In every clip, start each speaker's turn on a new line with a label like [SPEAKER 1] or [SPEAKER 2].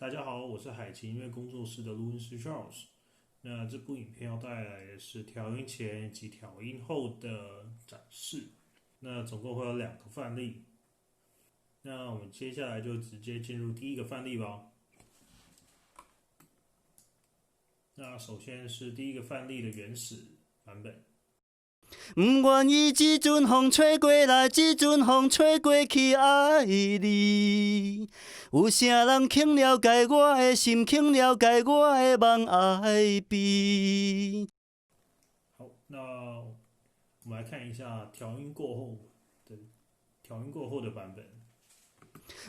[SPEAKER 1] 大家好，我是海琴音乐工作室的录音师 Charles。那这部影片要带来的是调音前及调音后的展示。那总共会有2个范例。那我们接下来就直接进入第一个范例吧。那首先是第一个范例的原始版本。
[SPEAKER 2] 不愿意一阵风吹过来，一阵风吹过去，爱你。有啥人肯了解我的心，肯了解我的梦爱悲。
[SPEAKER 1] 好，那我们来看一下调音过后的版本。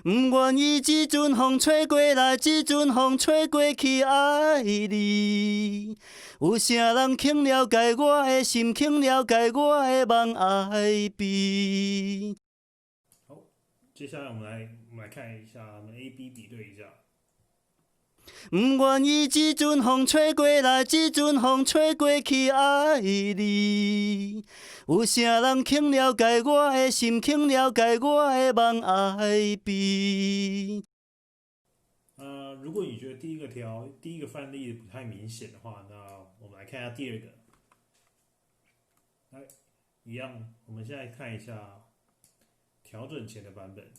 [SPEAKER 2] 不愿意一阵风吹过来，一阵风吹过去，爱你。有啥人肯了解我的心，肯了解我的梦爱悲。
[SPEAKER 1] 好，接下来我们来看一下，我们 A、B 比对一下。
[SPEAKER 2] 不愿意一阵风吹过来，一阵风吹过去，爱你。有啥人肯了解我的心，肯了解我的梦爱悲。
[SPEAKER 1] 如果你觉得第一个范例不太明显的话，那我们来看一下第二个。来，一样，我们现在看一下调整前的版本。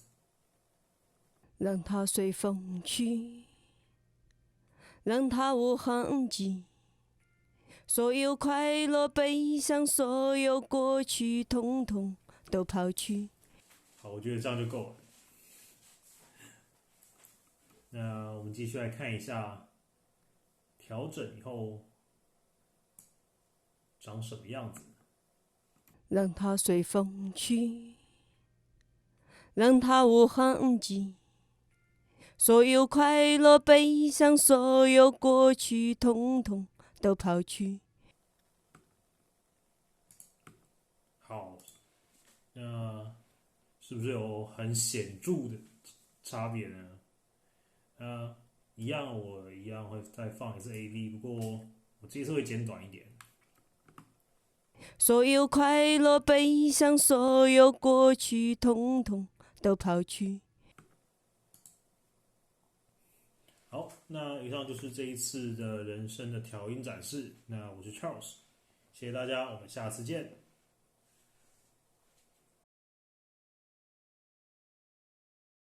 [SPEAKER 3] 让它随风去，让它无痕迹。所有快乐、悲伤，所有过去，统统都抛去。
[SPEAKER 1] 好，我觉得这样就够了。那我们继续来看一下调整以后长什么样子。
[SPEAKER 3] 让它随风去，让它无痕迹。所有快乐、悲伤，所有过去，统统都抛去。
[SPEAKER 1] 好，那是不是有很显著的差别呢？我一样会再放一次 AV，不过我这次会剪短一点。
[SPEAKER 3] 所有快乐、悲伤，所有过去，统统都抛去。
[SPEAKER 1] 好，那以上就是这一次的人声的调音展示。那我是 Charles，谢谢大家，我们下次见。